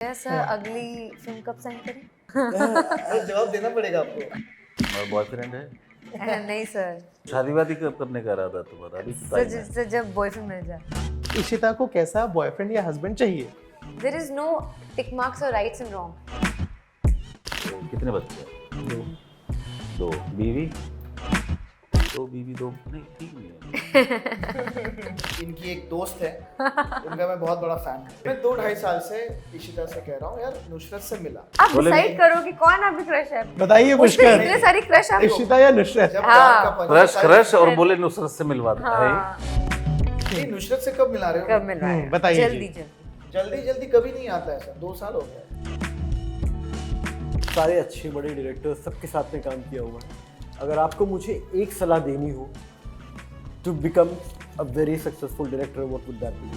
Sir अगली film कब sign करें? अरे जवाब देना पड़ेगा आपको। और बॉयफ्रेंड है? नहीं सर, शादी वादी कब करने का इरादा है तुम्हारा? अभी तो टाइम है। सर जब बॉयफ्रेंड मिल जाए। इशिता को कैसा बॉयफ्रेंड या हस्बैंड चाहिए? There is no tick marks और राइट्स एंड रॉन्ग। तो कितने बच्चे हैं? दो बीवी? दो बीवी दो नहीं, ठीक नहीं है। इनकी एक दोस्त है, उनका मैं बहुत बड़ा फैन हूँ। मैं 2-2.5 साल से इशिता से कह रहा हूँ यार नुसरत से मिला। आप बोले डिसाइड नहीं। करो कि कौन आपकी क्रश है। बताइए उसके पुष्कर, इतने सारी क्रश आपको। इशिता या नुसरत? जब हाँ। प्यार का पंजा क्रश सारी- क्रश और बोले नुसरत से मिलवा है। हाँ, नहीं, नुसरत से कब मिला रहे हो? कब मिल रहा है? बताइए जल्दी जी। जल्दी। जल्दी कभी नहीं आता ऐसा, 2 साल हो गए। सारे अच्छे बड़े डायरेक्टर्स सबके साथ में काम किया हुआ है। अगर आपको मुझे एक सलाह देनी हो to become a very successful director, what would that be?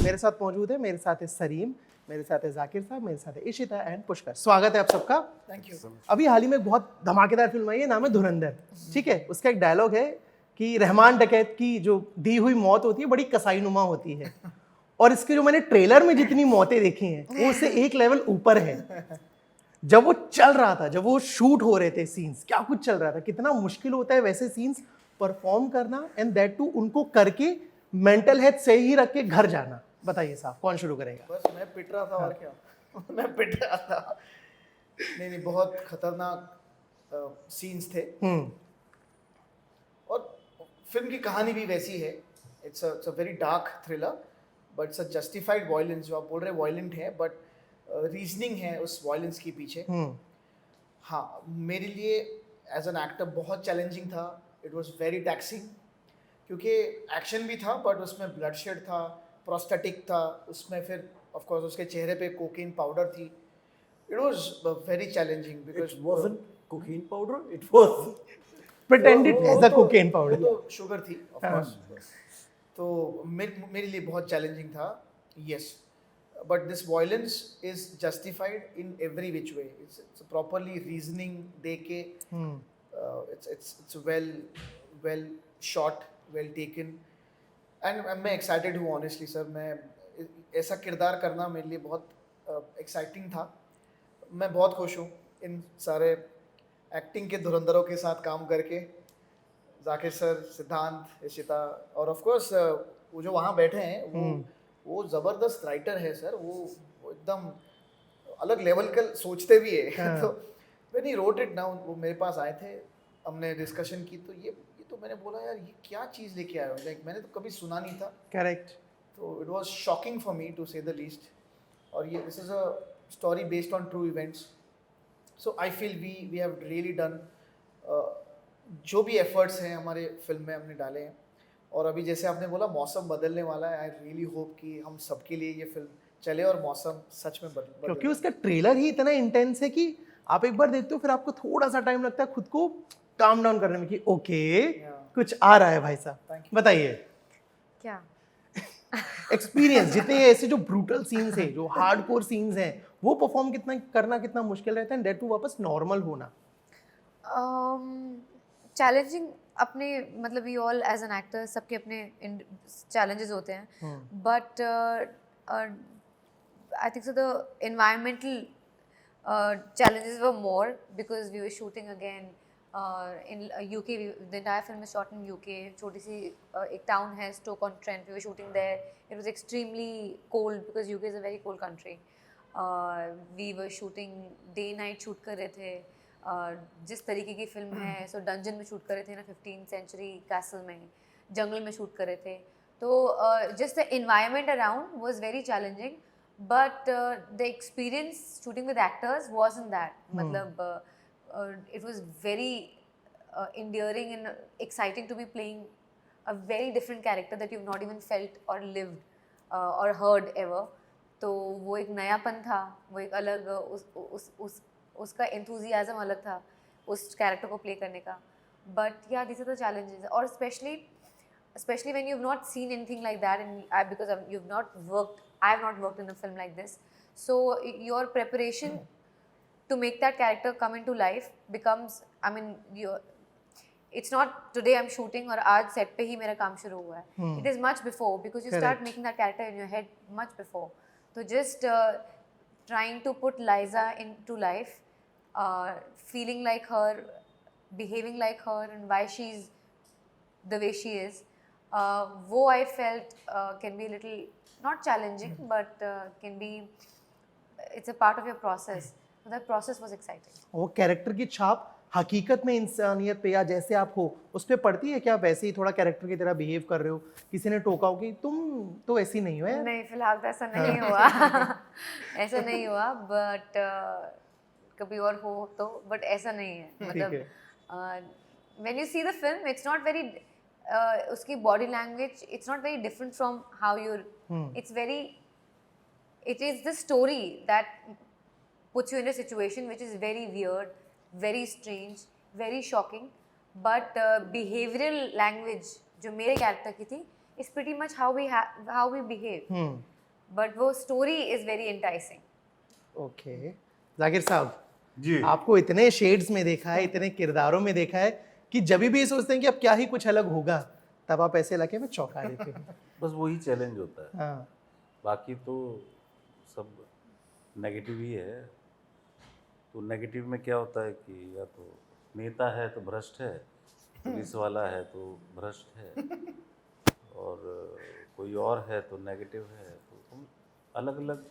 मेरे साथ मौजूद है, मेरे साथ है सरीम, मेरे साथ है जाकिर साहब, मेरे साथ है इशिता एंड पुष्कर। स्वागत है आप सबका। Thank you. अभी हाल ही में एक बहुत धमाकेदार फिल्म आई है, नाम है धुरंधर। ठीक है, उसका एक डायलॉग है कि रहमान डकैत की जो दी हुई मौत होती है बड़ी कसाईनुमा होती है, और इसके जो मैंने ट्रेलर में जितनी मौतें देखी हैं वो उससे एक लेवल ऊपर है। जब वो चल रहा था, जब वो शूट हो रहे थे सीन्स, क्या कुछ चल रहा था, कितना मुश्किल होता है वैसे सीन्स परफॉर्म करना, एंड दैट टू उनको करके मेंटल हेल्थ सही ही रख के घर जाना। बताइए साहब, कौन शुरू करेगा? बस मैं पिट रहा था और क्या मैं पिट रहा था। नहीं, बहुत खतरनाक सीन्स थे और फिल्म की कहानी भी वैसी है। It's a very dark thriller but it's a justified violence. जो आप बोल रहे हैं वायलेंट है बट रीजनिंग है उस वायलेंस के पीछे। हाँ, मेरे लिए एज एन एक्टर बहुत चैलेंजिंग था। इट वाज वेरी टैक्सिंग क्योंकि एक्शन भी था बट उसमें ब्लडशेड था, प्रोस्थेटिक था, उसमें फिर ऑफ कोर्स उसके चेहरे पे कोकीन पाउडर थी। It was very challenging because It wasn't cocaine powder, it was Pretend it as a cocaine powder. वो तो शुगर थी ऑफ कोर्स। तो मेरे लिए बहुत चैलेंजिंग था। Yes, but this violence is justified in every which way. It's properly reasoning दे के it's well shot, well taken and मैं एक्साइटेड हूँ ऑनेस्टली सर। मैं ऐसा किरदार करना मेरे लिए बहुत एक्साइटिंग था। मैं बहुत खुश हूँ इन सारे एक्टिंग के धुरंधरों के साथ काम करके। जाकिर सर, सिद्धांत, इशिता और ऑफ कोर्स वो जो वहाँ बैठे हैं वो ज़बरदस्त राइटर है सर। वो एकदम अलग लेवल का सोचते भी है। तो when he wrote it down, वो मेरे पास आए थे, हमने डिस्कशन की, तो ये तो मैंने बोला यार ये क्या चीज़ लेके आए हो, लाइक मैंने तो कभी सुना नहीं था। करेक्ट। तो it was shocking for me to say the least. और ये this is a story based on true events. So I feel we have really done जो भी एफर्ट्स हैं हमारे फिल्म में हमने डाले हैं। और अभी जैसे आपने बोला मौसम बदलने वाला है, आई रियली होप कि हम सबके लिए ये फिल्म चले और मौसम सच में बदले। क्योंकि उसका ट्रेलर ही इतना इंटेंस है कि आप एक बार देखते हो फिर आपको थोड़ा सा टाइम लगता है खुद को काम डाउन करने में कि ओके कुछ आ रहा है भाई साहब। बताइए क्या? एक्सपीरियंस, जितने ऐसे जो ब्रूटल सीन्स हैं, जो हार्डकोर सीन्स हैं, वो परफॉर्म कितना मुश्किल रहता है, दैट टू वापस नॉर्मल होना। चैलेंजिंग अपने मतलब we all as an actor सबके अपने चैलेंजेस होते हैं, but I think so the environmental challenges were more because we were shooting again in UK. The entire film is shot in UK. छोटी सी एक town है Stoke-on-Trent. We were shooting there. It was extremely cold because UK is a very cold country. We were shooting day night shoot कर रहे थे। जिस तरीके की film है, सो डंजन में शूट कर रहे थे ना, 15th century castle में, जंगल में शूट कर रहे थे। तो just the environment around was very challenging. But the experience shooting with actors wasn't that. मतलब it was very endearing and exciting to be playing a very different character that you've not even felt or lived or heard ever. तो वो एक नयापन था, वो एक अलग उसका enthusiasm अलग था उस character को play करने का. But yeah, these are the challenges. और especially when you've not seen anything like that, and because I have not worked in a film like this, so your preparation to make that character come into life becomes, I mean, it's not today I'm shooting और आज set पे ही मेरा काम शुरू हुआ है. It is much before because you start making that character in your head much before. तो just trying to put Liza into life, feeling like her, behaving like her, and why she's the way she is, wo I felt can be a little not challenging, but can be, it's a part of your process. So that process was exciting. वो character की छाप हकीकत में इंसानियत पे या जैसे आप हो उस पे पड़ती है क्या? वैसे ही थोड़ा कैरेक्टर की तरह बिहेव कर रहे हो, किसी ने टोका हो कि तुम तो ऐसी नहीं हो यार? नहीं, फिलहाल तो ऐसा नहीं हुआ ऐसा नहीं हुआ, बट कभी और हो तो, बट ऐसा नहीं है. मतलब when you see the film, it's not very उसकी body language, it's not very different from how you're, it's very, it is the story that puts you in a situation which is very weird, very strange, very shocking, but behavioral language जो मेरे character की थी is pretty much how we behave, but वो story is very enticing. Okay Zakir साहब जी आपको इतने shades में देखा है, इतने किरदारों में देखा है कि जब भी सोचते हैं कि अब क्या ही कुछ अलग होगा, तब आप ऐसे लगे में चौंका देते हो. बस वही चैलेंज होता है. हाँ बाकी तो सब नेगेटिव ही है. तो नेगेटिव में क्या होता है कि या तो नेता है तो भ्रष्ट है, पुलिस वाला है तो भ्रष्ट है, और कोई और है तो नेगेटिव है. तो हम अलग अलग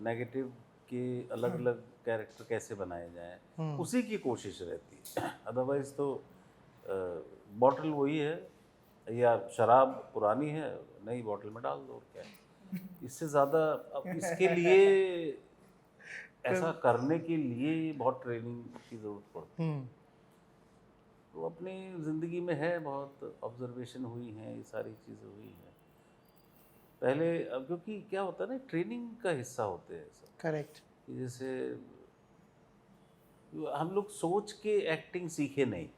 नेगेटिव के अलग अलग कैरेक्टर कैसे बनाए जाएं, उसी की कोशिश रहती है. अदरवाइज तो बॉटल वही है, या शराब पुरानी है नई बॉटल में डाल दो, और क्या है. इससे ज़्यादा अब इसके लिए ऐसा करने के लिए बहुत ट्रेनिंग की ज़रूरत पड़ती है. तो अपनी ज़िंदगी में है, बहुत ऑब्जर्वेशन हुई हैं, ये सारी चीज़ें हुई हैं पहले. अब क्योंकि क्या होता है ना, ट्रेनिंग का हिस्सा होते हैं सब. करेक्ट. जैसे हम लोग सोच के एक्टिंग सीखे नहीं,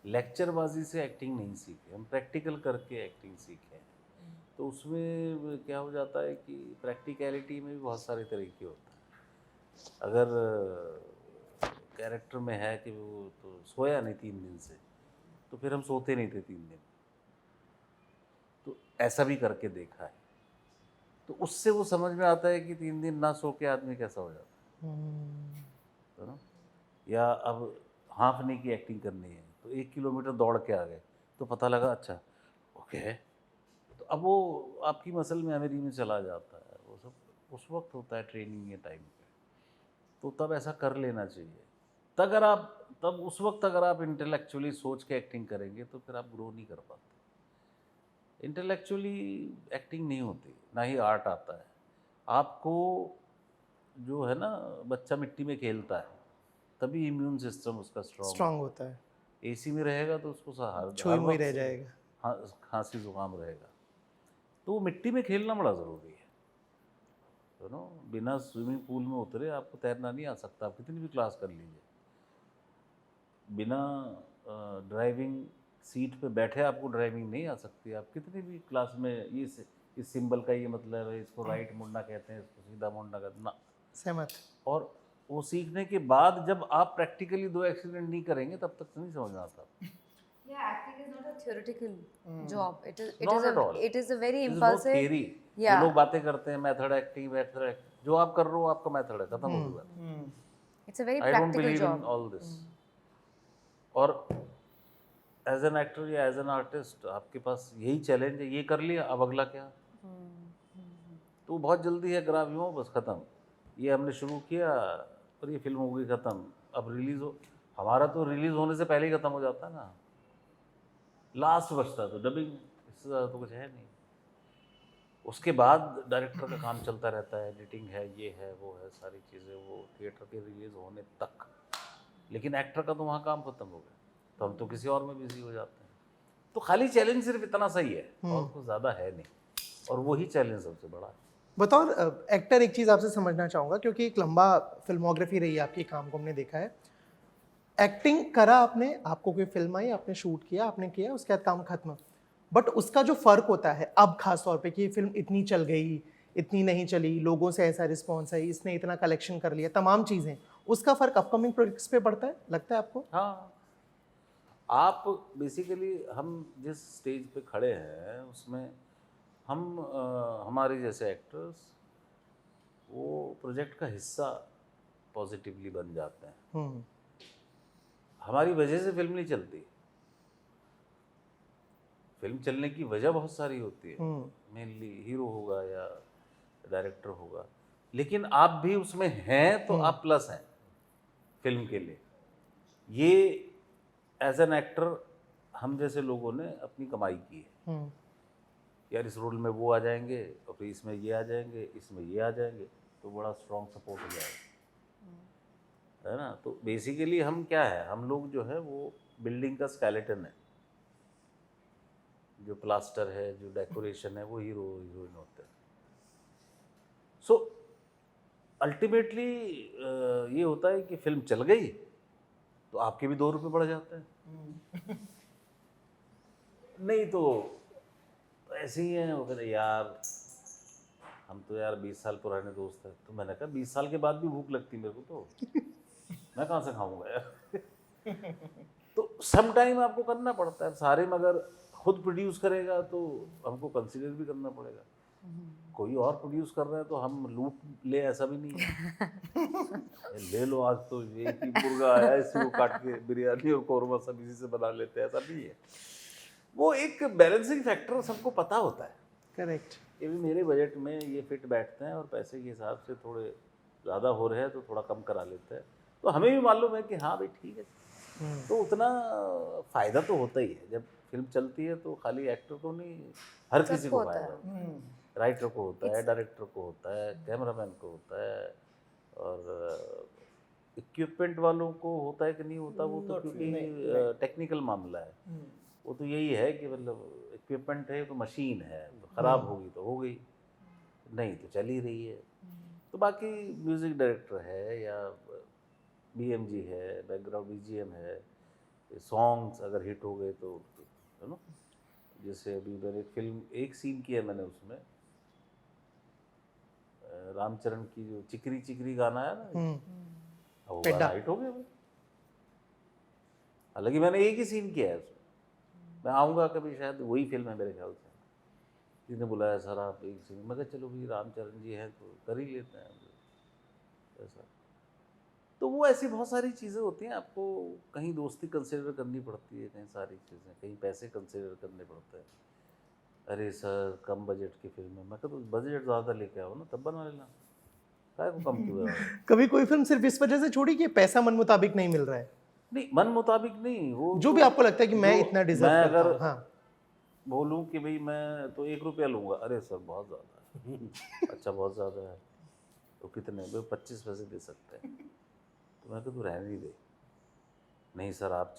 लेक्चरबाजी से एक्टिंग नहीं सीखे, हम प्रैक्टिकल करके एक्टिंग सीखे. तो उसमें क्या हो जाता है कि प्रैक्टिकलिटी में भी बहुत सारे तरीके होते हैं. अगर कैरेक्टर में है कि वो तो सोया नहीं 3 दिन से, तो फिर हम सोते नहीं थे 3 दिन. तो ऐसा भी करके देखा है, तो उससे वो समझ में आता है कि 3 दिन ना सो के आदमी कैसा हो जाता है. तो ना, या अब हाँफने की एक्टिंग करनी है तो 1 किलोमीटर दौड़ के आ गए, तो पता लगा अच्छा ओके, तो अब वो आपकी मसल मेमोरी में चला जाता है. वो सब उस वक्त होता है ट्रेनिंग के टाइम पे. तो तब ऐसा कर लेना चाहिए. तब उस वक्त अगर आप इंटेलेक्चुअली सोच के एक्टिंग करेंगे तो फिर आप ग्रो नहीं कर पाते. इंटेलेक्चुअली एक्टिंग नहीं होती, ना ही आर्ट आता है. आपको जो है ना, बच्चा मिट्टी में खेलता है तभी इम्यून सिस्टम उसका स्ट्रांग होता है. एसी में रहेगा तो उसको छुई मुई रह जाएगा, खांसी जुकाम रहेगा. तो वो मिट्टी में खेलना बड़ा ज़रूरी है. तो नो, बिना स्विमिंग पूल में उतरे आपको तैरना नहीं आ सकता, आप कितनी भी क्लास कर लीजिए. बिना ड्राइविंग सीट पे बैठे आपको ड्राइविंग नहीं आ सकती. आप कितनी भी क्लास में ये इस सिंबल का ये मतलब है, इसको राइट मुड़ना कहते हैं, इसको सीधा मुड़ना कहते हैं ना. सहमत. और वो सीखने के बाद जब आप प्रैक्टिकली 2 एक्सीडेंट नहीं करेंगे तब तक नहीं समझ में आता. Yeah, acting is not a theoretical job. Not at all. It is a very This is not impulsive. theory. Yeah. जो लोग बातें करते हैं मेथड एक्टिंग, जो आप कर रहे हो आपका मेथड है, खत्म हो गया. It's a very I don't practical believe in job. All this. और एज एन एक्टर या एज एन आर्टिस्ट आपके पास यही चैलेंज है, ये कर लिया, अब अगला क्या. तो बहुत जल्दी है, ग्राफ यूँ बस ख़त्म. ये हमने शुरू किया और ये फिल्म हो गई ख़त्म. अब रिलीज़ हो, हमारा तो रिलीज़ होने से पहले ही ख़त्म हो जाता है ना. लास्ट बचता तो डबिंग, इससे ज़्यादा तो कुछ है नहीं. उसके बाद डायरेक्टर का काम चलता रहता है, एडिटिंग है, ये है, वो है, सारी चीज़ें, वो थिएटर के रिलीज़ होने तक. लेकिन एक्टर का तो वहाँ काम ख़त्म हो गया, तो हम तो किसी और में बिजी हो जाते हैं. तो खाली चैलेंज सिर्फ इतना सही है, और कुछ ज़्यादा है नहीं, और वही चैलेंज सबसे बड़ा है. बताओ एक्टर, एक चीज़ आपसे समझना चाहूँगा क्योंकि एक लंबा फिल्मोग्राफी रही है आपके काम को हमने देखा है. एक्टिंग करा आपने, आपको कोई फिल्म आई, आपने शूट किया, आपने किया, उसके बाद काम खत्म. बट उसका जो फ़र्क होता है अब खास तौर पे कि ये फिल्म इतनी चल गई, इतनी नहीं चली, लोगों से ऐसा रिस्पॉन्स है, इसने इतना कलेक्शन कर लिया, तमाम चीज़ें, उसका फ़र्क अपकमिंग प्रोजेक्ट्स पे पड़ता है, लगता है आपको? हाँ, आप बेसिकली हम जिस स्टेज पे खड़े हैं उसमें हमारे जैसे एक्टर्स वो प्रोजेक्ट का हिस्सा पॉजिटिवली बन जाते हैं। हमारी वजह से फिल्म नहीं चलती। फिल्म चलने की वजह बहुत सारी होती है, मेनली हीरो होगा या डायरेक्टर होगा, लेकिन आप भी उसमें हैं तो आप प्लस हैं फिल्म के लिए। ये एज एन एक्टर हम जैसे लोगों ने अपनी कमाई की है। यार इस रोल में वो आ जाएंगे और फिर इसमें ये आ जाएंगे, इसमें ये आ जाएंगे, तो बड़ा स्ट्रॉन्ग सपोर्ट हो जाएगा, है ना। तो बेसिकली हम क्या है, हम लोग जो है वो बिल्डिंग का स्केलेटन है, जो प्लास्टर है, जो डेकोरेशन है, वो हीरो हीरोइन होते हैं। सो अल्टीमेटली ये होता है कि फिल्म चल गई तो आपके भी 2 रुपये बढ़ जाते हैं। नहीं तो ऐसे ही है, वो कहते यार हम तो यार 20 साल पुराने दोस्त हैं। तो मैंने कहा 20 साल के बाद भी भूख लगती मेरे को, तो मैं कहाँ से खाऊंगा यार। तो सम टाइम आपको करना पड़ता है। सारे में अगर खुद प्रोड्यूस करेगा तो हमको कंसीडर भी करना पड़ेगा। कोई और प्रोड्यूस कर रहा है तो हम लूट ले, ऐसा भी नहीं है। ले लो आज तो ये कि मुर्गा आया इसी को काट के बिरयानी और कौरमा सब इसी से बना लेते हैं, ऐसा नहीं है। वो एक बैलेंसिंग फैक्टर सबको पता होता है। करेक्ट। ये भी मेरे बजट में ये फिट बैठते हैं और पैसे के हिसाब से थोड़े ज़्यादा हो रहे हैं तो थोड़ा कम करा लेते हैं। तो हमें भी मालूम है कि हाँ भाई ठीक है। तो उतना फ़ायदा तो होता ही है। जब फिल्म चलती है तो खाली एक्टर को नहीं, हर किसी को होता है। फायदा होता है। राइटर को होता है, डायरेक्टर को होता है, कैमरामैन को होता है, और इक्विपमेंट वालों को होता है कि नहीं होता, वो तो क्योंकि टेक्निकल मामला है। वो तो यही है कि मतलब इक्विपमेंट है तो मशीन है, तो ख़राब होगी तो हो गई, नहीं तो चल ही रही है। तो बाकी म्यूज़िक डायरेक्टर है या BMG है, बैकग्राउंड BGM है, सॉन्ग्स अगर हिट हो गए तो है ना। जैसे अभी मैंने एक सीन किया मैंने उसमें, रामचरण की जो चिकरी चिकरी गाना है ना, वो गाना हिट हो गया। हालांकि मैंने एक ही सीन किया है उसमें। मैं आऊँगा कभी, शायद वही फिल्म है मेरे ख्याल से। किसने बुलाया सर आप एक सीन, मैं कहा चलो भाई रामचरण जी हैं तो कर ही लेते हैं ऐसा। तो वो ऐसी बहुत सारी चीज़ें होती हैं। आपको कहीं दोस्ती कंसिडर करनी पड़ती है, कहीं सारी चीज़ें, कहीं पैसे कंसिडर करने पड़ते हैं। अरे सर कम बजट की फिल्म है, मैं कहता तो बजट ज़्यादा लेके आओ ना, तब बना लेना, काय को कम क्यों बना रहे हो? कभी कोई फिल्म सिर्फ इस वजह से छोड़ी कि पैसा मन मुताबिक नहीं मिल रहा है? नहीं, मन मुताबिक नहीं, वो जो भी आपको लगता है कि मैं इतना डिजर्व मैं करता अगर हूँ। हाँ। बोलूँ कि भाई मैं तो 1 रुपया लूँगा, अरे सर बहुत ज़्यादा है। अच्छा बहुत ज़्यादा है तो कितने? भाई 25 पैसे दे सकते हैं। तो मैं कहता तू रहने ही दे। नहीं सर आप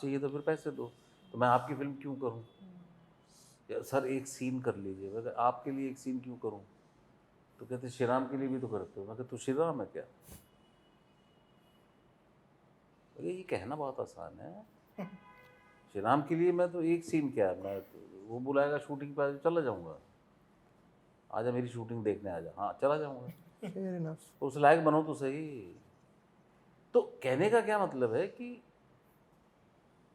चाहिए तो फिर पैसे दो, तो मैं आपकी फिल्म क्यों करूँ? या सर एक सीन कर लीजिए। मैं कहा आपके लिए एक सीन क्यों करूँ? तो कहते श्री राम के लिए भी तो करते हो। मैं कहता तू श्री राम है क्या? ये कहना बहुत आसान है। श्री राम के लिए मैं तो एक सीन क्या, मैं तो वो बुलाएगा शूटिंग पे, चला जाऊँगा, आजा मेरी शूटिंग देखने आजा, हाँ चला जाऊँगा। Fair enough. उस लायक बनो तो सही। तो कहने का क्या मतलब है कि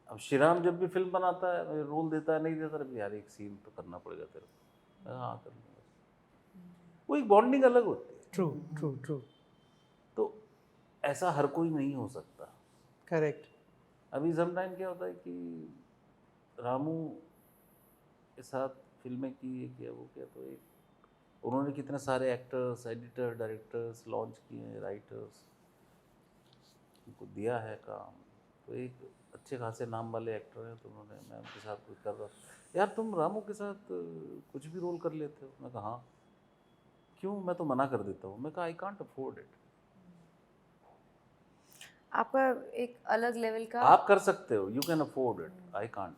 अब श्री राम जब भी फिल्म बनाता है, रोल देता है, नहीं देता है, यार एक सीन तो करना पड़ेगा तेरे को, मैं हाँ कर लूँगा। वो एक बॉन्डिंग अलग होती है। True true true. तो ऐसा हर कोई नहीं हो सकता। करेक्ट। अभी समटाइम क्या होता है कि रामू के साथ फिल्में की, ये किया वो किया, तो एक उन्होंने कितने सारे एक्टर्स, एडिटर, डायरेक्टर्स लॉन्च किए, राइटर्स, उनको दिया है काम। तो एक अच्छे खासे नाम वाले एक्टर हैं, तो उन्होंने, मैं उनके साथ कुछ कर रहा, यार तुम रामू के साथ कुछ भी रोल कर लेते हो। मैं कहा हाँ, क्यों? मैं तो मना कर देता हूँ। मैं कहा आई कांट अफोर्ड इट। आपका एक अलग लेवल का, आप कर सकते हो, you can afford it, I can't.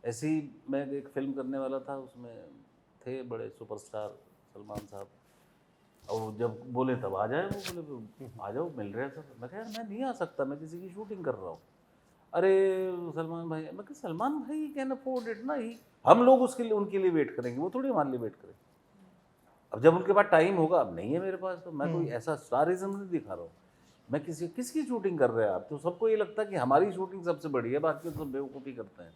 ऐसे ही मैं एक फिल्म करने वाला था, उसमें थे बड़े सुपरस्टार सलमान साहब, और जब बोले तब आ जाए, वो बोले आ जाओ, मिल रहे हैं सब। मैं कहा यार मैं नहीं आ सकता, मैं किसी की शूटिंग कर रहा हूँ। अरे सलमान भाई, मैं कहा सलमान भाई कैन अफोर्ड इट ना, ही हम लोग उसके लिए, उनके लिए वेट करेंगे, वो थोड़ी हमारे लिए वेट करेंगे। अब जब उनके पास टाइम होगा, अब नहीं है मेरे पास, तो मैं कोई ऐसा स्टारिज्म नहीं दिखा रहा हूँ। मैं किसकी शूटिंग कर रहे हैं आप? तो सबको ये लगता है कि हमारी शूटिंग सबसे बड़ी है, बाकी तो सब बेवकूफ़ी करते हैं।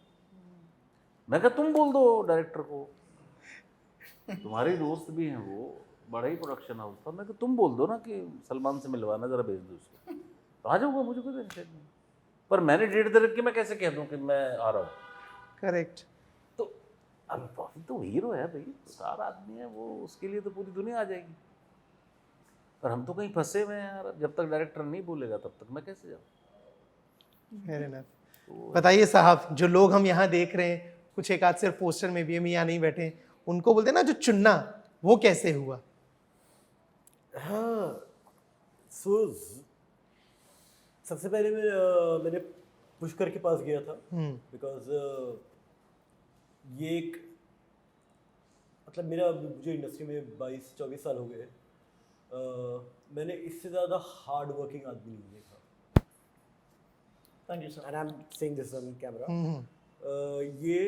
मैं कहा तुम बोल दो डायरेक्टर को, तुम्हारे दोस्त भी हैं वो, बड़ा ही प्रोडक्शन हाउस था, मैं कहा तुम बोल दो ना कि सलमान से मिलवाना, जरा भेज दो उसको, तो आ जाऊँगा, मुझे कोई टेंशन नहीं। पर मैंने डेट दे रखी, मैं कैसे कह दूँ कि मैं आ रहा हूँ। करेक्ट। तो अब तो हीरो है भाई, स्टार आदमी है वो, उसके लिए तो पूरी दुनिया आ जाएगी। पर हम तो कहीं फंसे हुए हैं यार, जब तक डायरेक्टर नहीं बोलेगा तब तक मैं कैसे जाऊँ। Fair enough. बताइए साहब, जो लोग हम यहाँ देख रहे हैं, कुछ एक आध सिर्फ पोस्टर में भी हम यहाँ नहीं बैठे, उनको बोलते हैं ना जो चुनना, वो कैसे हुआ? हाँ, सो सबसे पहले मैंने पुष्कर के पास गया था, बिकॉज ये एक मतलब मुझे इंडस्ट्री में 22-24 साल हो गए। मैंने इससे ज़्यादा हार्ड वर्किंग आदमी नहीं देखा। Thank you sir. And I am saying this on camera. ये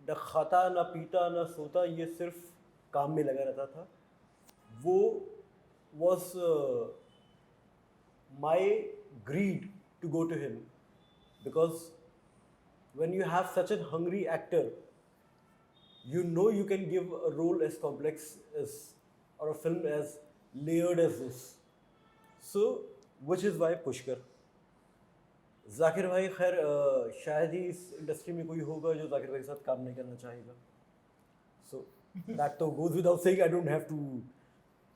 न खाता ना पीता ना सोता, ये सिर्फ काम में लगा रहता था। वो was my greed to go to him, because when you have such a hungry actor, you know you can give a role as complex as, or a film as layered as this. So which is why Pushkar. Zakir भाई खैर शायद ही इस industry में कोई होगा जो जाकिर भाई के साथ काम नहीं करना चाहेगा। So that तो goes without saying, I don't have to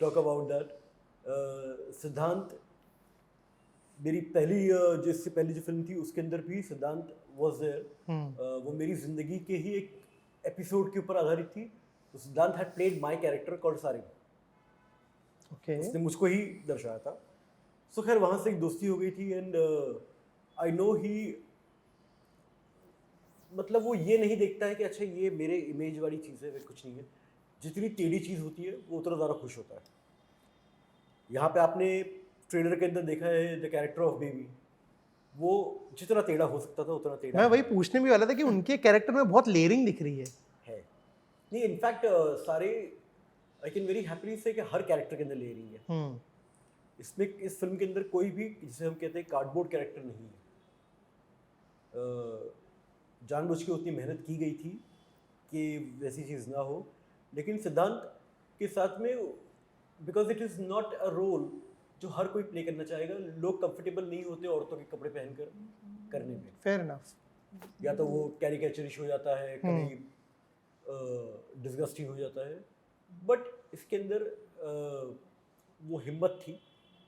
talk about that. सिद्धांत, मेरी जिससे पहली जो फिल्म थी उसके अंदर भी सिद्धांत वाज देयर। वो मेरी जिंदगी के ही एक एपिसोड के ऊपर आधारित थी। तो सिद्धांत had played my character called sharing. Okay. उसने मुझको ही दर्शाया था। सो खैर वहाँ से एक दोस्ती हो गई थी, एंड आई नो ही, मतलब वो ये नहीं देखता है कि अच्छा ये मेरे इमेज वाली चीज़ है, वे कुछ नहीं है। जितनी टेढ़ी चीज़ होती है वो उतना ज़्यादा खुश होता है। यहाँ पे आपने ट्रेलर के अंदर देखा है द कैरेक्टर ऑफ बेबी, वो जितना टेढ़ा हो सकता था उतना टेढ़ा मैं वही पूछने भी वाला था कि उनके कैरेक्टर में बहुत लेयरिंग दिख रही है। नहीं, इनफैक्ट सारे आई कैन वेरी हैप्पीली से कि हर कैरेक्टर के अंदर लेयरिंग है। इसमें इस फिल्म के अंदर कोई भी, जिसे हम कहते हैं कार्डबोर्ड कैरेक्टर नहीं है। जानबूझ के उतनी मेहनत की गई थी कि वैसी चीज़ ना हो, लेकिन सिद्धांत के साथ में, because it is not a role जो हर कोई प्ले करना चाहेगा। लोग कंफर्टेबल नहीं होते औरतों के कपड़े पहनकर करने में। Fair enough. या तो वो कैरिकेचरिश हो जाता है, कभी डिस्गस्टिंग हो जाता है, बट इसके अंदर वो हिम्मत थी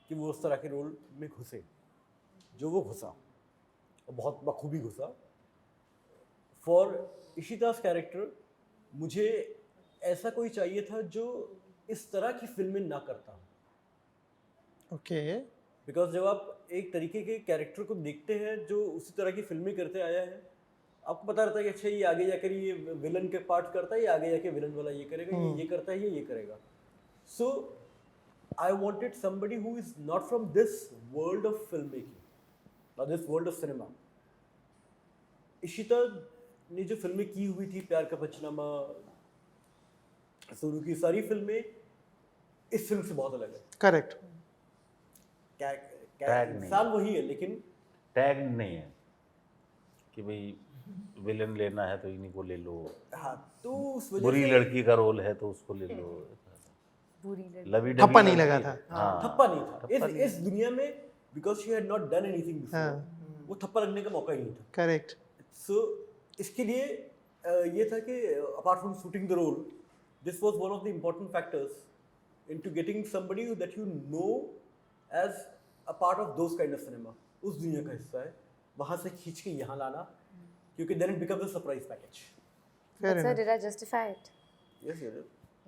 कि वो उस तरह के रोल में घुसे, जो वो घुसा और बहुत बखूबी घुसा। फॉर इशिता's कैरेक्टर मुझे ऐसा कोई चाहिए था जो इस तरह की फिल्में ना करता। ओके। बिकॉज जब आप एक तरीके के कैरेक्टर को देखते हैं जो उसी तरह की फिल्में करते आया है, आपको पता रहता है कि अच्छा ये आगे जाकर ये विलन के पार्ट करता है, ये आगे जाके विलन वाला ये करेगा, ये करता है, ये करेगा। So I wanted somebody who is not from this world of film making और this world of cinema. Ishita ने जो फिल्में की हुई थी, प्यार का पंचनामा, सोनू की सारी फिल्में इस फिल्म से बहुत अलग है। करेक्ट। टैग नहीं। साल वही है, लेकिन टैग नहीं है कि भाई विलन लेना है तो इन्हीं को ले लो, हाँ, तो उस वजह बुरी से लड़की का रोल है तो उसको ले लो। बुरी लड़की। लवी थप्पा डवी नहीं लगा लड़की- था। हाँ, थप्पा नहीं था थप्पा नहीं। इस दुनिया में, because she had not done anything before, वो थप्पा लगने का मौका ही नहीं था। करेक्ट। सो इसके लिए ये था कि apart from shooting the role, this was one of the important factors into getting somebody that you know as a part of those kind of cinema. उस दुनिया का हिस्सा है, वहाँ से खींच के यहाँ लाना, क्योंकि then it becomes a surprise package. Fair Sir, enough. did I justify it? Yes yes.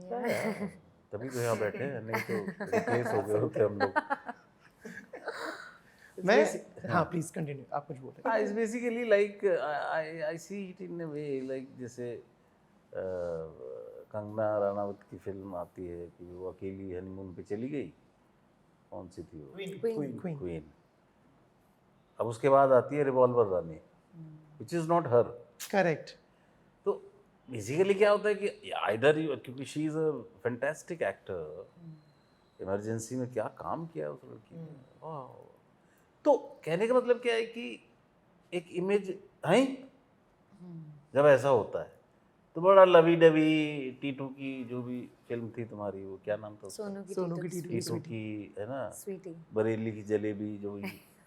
Yeah. तभी तो यहाँ बैठे हैं, नहीं तो रिप्लेस हो गए होते हम लोग। मैं हाँ प्लीज कंटिन्यू, आप कुछ बोल रहे हाँ, it's basically like I see it in a way like जैसे कंगना रनावत की फिल्म आती है कि वो अकेली हनीमून पे चली गई, कौन सी थी वो, Queen. क्वीन। क्वीन। अब उसके बाद आती है revolver Rani, which is not her. Correct. तो बेसिकली क्या होता है कि आइदर क्योंकि she is a fantastic actor, emergency में क्या काम किया उस लड़की ने, वाह। तो कहने का मतलब क्या है कि एक इमेज है जब ऐसा होता है तो बड़ा लवी डवी टीटू की जो भी फिल्म थी तुम्हारी, वो क्या नाम था उसका? सोनू की टीटू की, है ना, स्वीटी। बरेली की जलेबी जो भी,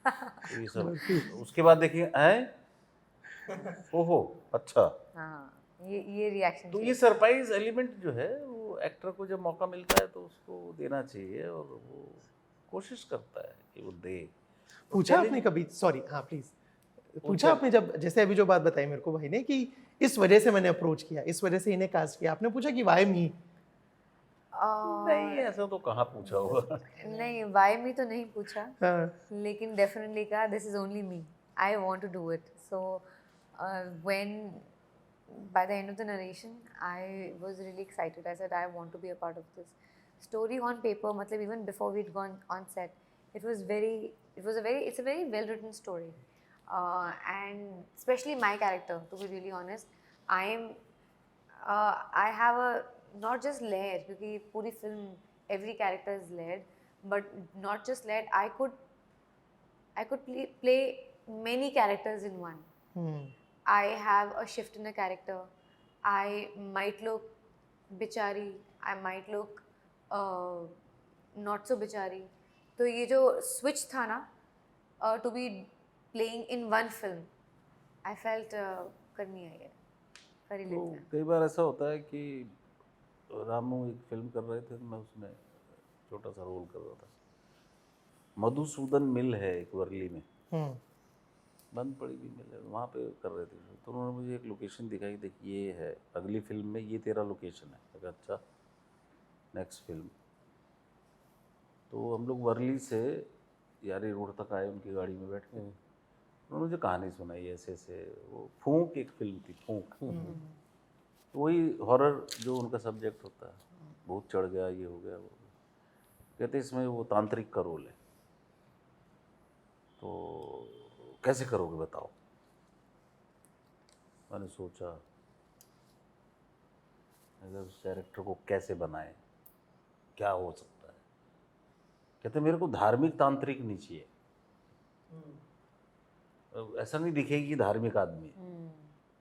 तो ये सब। उसके बाद देखिए हैं, ओहो अच्छा। हाँ, ये रिएक्शन। तो ये सरप्राइज एलिमेंट जो है वो एक्टर को जब मौका मिलता है तो उसको देना चाहिए, और वो कोशिश करता है कि वो दे। पूछा आपने कभी, सॉरी हाँ प्लीज, पूछा आपने जब, जैसे अभी जो बात बताई मेरे को भाई ने कि इस वजह से मैंने अप्रोच किया, इस वजह से इन्हें कास्ट किया, आपने पूछा कि वाई मी? नहीं, ऐसा तो कहाँ पूछा होगा। नहीं, वाई मी तो नहीं पूछा, हाँ, लेकिन डेफिनेटली कहा this is only me, I want to do it. So when by the end of the narration I was really excited. I said I want to be a part of this story on paper, matlab even before we'd gone on set, it's a very well written story, and especially my character, to be really honest, I have a not just layered, क्योंकि पूरी film every character is layered, but not just layered, I could play many characters in one. I have a shift in a character. I might look बिचारी, I might look not so बिचारी. तो ये जो switch था ना, to be playing in one film, I felt करनी है ये, कर ही तो लेते हैं. कई बार ऐसा होता है कि रामू एक फिल्म कर रहे थे तो मैं उसमें छोटा सा रोल कर रहा था। मधुसूदन मिल है एक वर्ली में, बंद पड़ी हुई मिल है, वहाँ पे कर रहे थे। तो उन्होंने मुझे एक लोकेशन दिखाई, देख ये है अगली फिल्म में ये तेरा लोकेशन है। मैं कहा अच्छा, नेक्स्ट फिल्म। तो हम लोग वर्ली से यारी रोड तक आए उनकी गाड़ी में बैठ के, उन्होंने मुझे कहानी सुनाई ऐसे ऐसे। वो फूंक एक फिल्म थी, फूंक। तो वही हॉरर जो उनका सब्जेक्ट होता है, भूत चढ़ गया, ये हो गया, वो हो गया। कहते इसमें वो तांत्रिक का रोल है, तो कैसे करोगे बताओ। मैंने सोचा अगर उस कैरेक्टर को कैसे बनाए, क्या हो सकता है। कहते मेरे को धार्मिक तांत्रिक नहीं चाहिए, ऐसा नहीं दिखेगी कि धार्मिक आदमी है।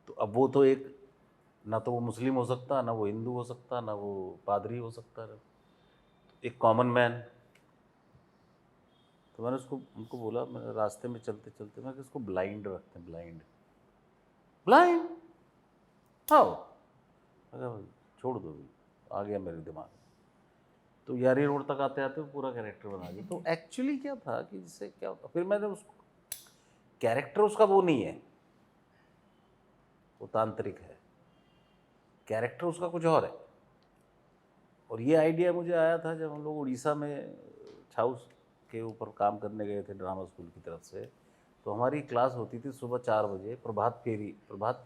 तो अब वो तो एक, ना तो वो मुस्लिम हो सकता, ना वो हिंदू हो सकता, ना वो पादरी हो सकता है, एक कॉमन मैन। तो मैंने उनको बोला, मैंने रास्ते में चलते चलते मैं इसको ब्लाइंड रखते हैं, ब्लाइंड हाँ, अगर छोड़ दो, आ गया मेरे दिमाग में। तो यारी रोड तक आते आते पूरा कैरेक्टर बना दिया। तो एक्चुअली क्या था कि जिससे क्या होता, फिर मैंने उसको, कैरेक्टर उसका वो नहीं है, वो तांत्रिक है, कैरेक्टर उसका कुछ और है। और ये आइडिया मुझे आया था जब हम लोग उड़ीसा में हाउस के ऊपर काम करने गए थे ड्रामा स्कूल की तरफ से। तो हमारी क्लास होती थी सुबह 4 बजे, प्रभात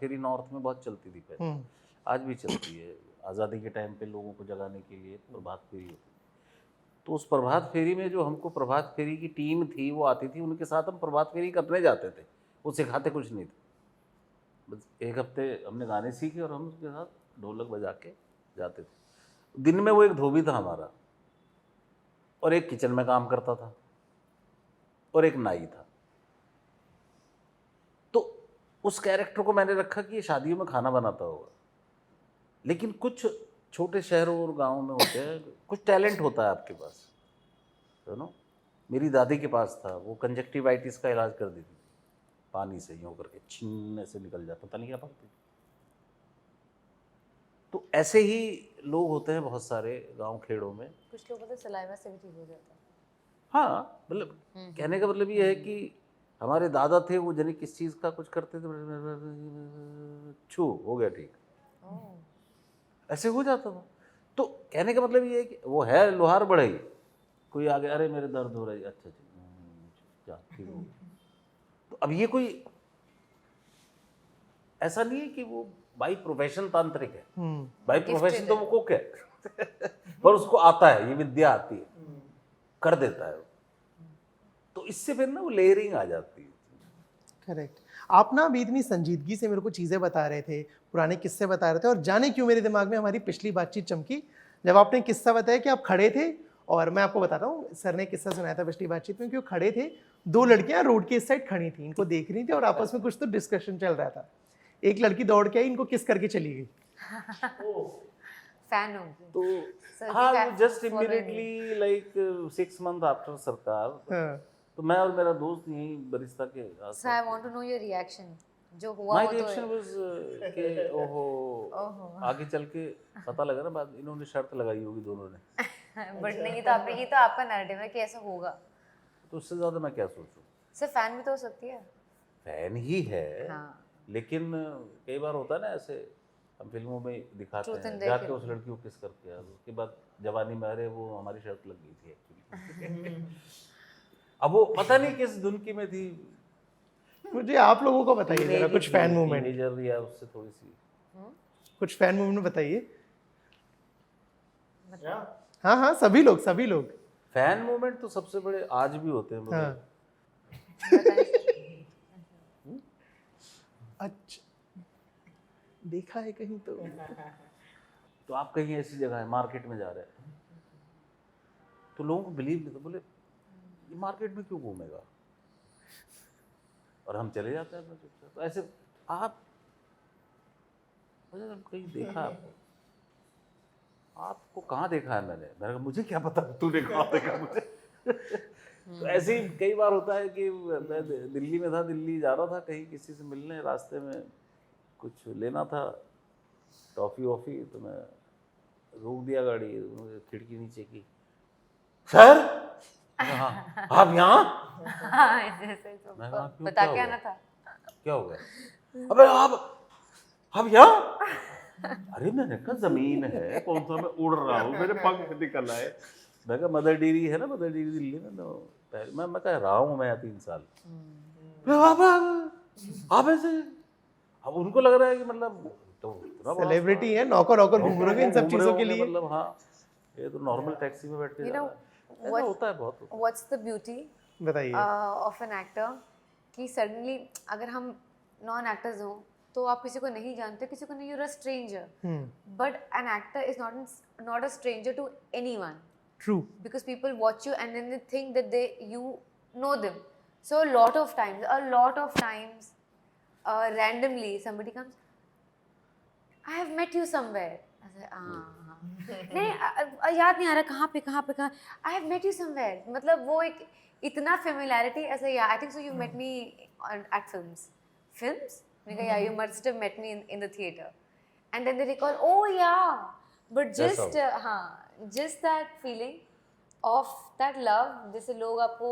फेरी नॉर्थ में बहुत चलती थी पहले, आज भी चलती है। आज़ादी के टाइम पे लोगों को जगाने के लिए प्रभात फेरी होती थी। तो उस प्रभात फेरी में जो हमको प्रभात फेरी की टीम थी वो आती थी, उनके साथ हम प्रभात फेरी करने जाते थे। वो सिखाते कुछ नहीं थे, बस एक हफ्ते हमने गाने सीखे और हम उसके साथ ढोलक बजा के जाते थे। दिन में वो एक धोबी था हमारा, और एक किचन में काम करता था, और एक नाई था। तो उस कैरेक्टर को मैंने रखा कि ये शादियों में खाना बनाता होगा। लेकिन कुछ छोटे शहरों और गांवों में होते हैं, कुछ टैलेंट होता है आपके पास, यू नो। मेरी दादी के पास था, वो कंजक्टिवाइटिस का इलाज कर देती थी, पानी से यूँ करके छीनने से निकल जाता, पता नहीं क्या पकती। तो ऐसे ही लोग होते हैं बहुत सारे गांव खेड़ों में। कुछ लोगों को सलाइवा से भी ठीक हो जाता है। हाँ, मतलब कहने का मतलब ये है कि हमारे दादा थे, वो जाने किस चीज़ का कुछ करते थे, छू हो गया ठीक, ऐसे हो जाता था। तो कहने का मतलब ये है कि वो है लोहार बढ़ई, कोई आगे अरे मेरे दर्द हो रहा है, अच्छा जा ठीक हो। तो अब ये कोई ऐसा नहीं है कि वो बाई प्रोफेशन तांत्रिक है, बाई प्रोफेशन तो वो कुक है पर उसको आता है, ये विद्या आती है, कर देता है। तो इससे फिर ना वो लेयरिंग आ जाती है। करेक्ट। आप ना अभी इतनी संजीदगी से मेरे को चीज़ें बता रहे थे, पुराने किस्से बता रहे थे, और जाने क्यों मेरे दिमाग में हमारी पिछली बातचीत चमकी जब आपने किस्सा बताया कि आप खड़े थे। और मैं आपको बताता हूँ, सर ने किस्सा सुनाया था पिछली बातचीत में कि वो खड़े थे, 2 लड़कियाँ रोड के इस साइड खड़ी थी, इनको देख रही थी और आपस में कुछ तो डिस्कशन चल रहा था। एक लड़की दौड़ के आई, इनको किस करके चली गई। फैन हो गई तो Sir की हाँ fans just following me. Immediately like 6 month after सरकार हाँ, तो मैं और मेरा दोस्त यहीं बरिस्ता के So I want to know your reaction. जो हुआ माय वो तो रिएक्शन है. वाज कि ओहो ओहो. आगे चल के पता लगा ना बाद इन्होंने शर्त लगाई होगी दोनों ने बट नहीं तो आपने ये तो आपका नैरेटिव है कि ऐसा होगा. तो उससे ज़्यादा मैं क्या सोचूं सर फैन भी तो हो सकती है. फैन ही है हाँ. लेकिन कई बार होता है ना ऐसे हम फिल्मों में दिखाते Truth हैं and dare जाके film. उस लड़की को किस करके आ उसके बाद जवानी में अरे वो हमारी शर्त लग गई थी एक्चुअली अब वो पता नहीं किस दुनकी में थी मुझे आप लोगों को बताइए जरा कुछ फैन मूवमेंट, टीनेजर या उससे थोड़ी सी कुछ फैन मूवमेंट बताइए. Yeah. हाँ हाँ, सभी लोग. फैन मोमेंट तो सबसे बड़े आज भी होते हैं हाँ. बड़े। अच्छा, देखा है कहीं तो. तो आप कहीं ऐसी जगह है मार्केट में जा रहे हैं तो लोगों को बिलीव नहीं तो बोले ये मार्केट में क्यों घूमेगा और हम चले जाते हैं अपने चुपचाप तो ऐसे आप मुझे कहीं देखा आपको कहाँ देखा है मैंने कहा मुझे क्या पता तूने कहाँ देखा मुझे तो ऐसे ही कई बार होता है कि मैं दिल्ली में था दिल्ली जा रहा था कहीं किसी से मिलने रास्ते में कुछ लेना था टॉफ़ी वॉफ़ी तो मैं रोक दिया गाड़ी उन्होंने खिड़की नीचे की सर हाँ आप यहाँ हाँ, ऐसे तो मैं कहा, क्यों, बता क्या के हुआ? आना था. क्या हो गया अबे आप यहाँ अरे मैंने कहा जमीन है कौन सा मैं उड़ रहा हूँ मेरे पंख निकल आए मैं कहा मदर डेयरी है ना मदर डेयरी दिल्ली में तो पहले मैं कह रहा हूँ मैं 3 साल आप ऐसे अब उनको लग रहा है कि मतलब तो इतना बड़ा सेलिब्रिटी है, नौकर घूम रहे हो इन सब घूम रहे चीजों के होंगे, लिए. मतलब हाँ ये तो नॉर्मल टैक्सी में बैठ के You जा know, रहा है। ऐसा what- होता है बहुत होता है। What's the beauty बताइए. ऑफ एन एक्टर कि सडनली अगर हम नॉन एक्टर्स हों तो आप किसी को नहीं जानते किसी को नहीं you're a stranger but an actor is not a stranger to anyone true. because people watch you and then they think that you know them. So a lot of times randomly somebody comes, I have met you somewhere. I say नहीं याद नहीं आ रहा कहाँ I have met you somewhere. मतलब वो एक इतना familiarity ऐसा yeah I think so you met me at films. मैंने कहा yeah you must have met me in the theater. And then they recall oh yeah but That's just that feeling of that love जैसे लोग आपको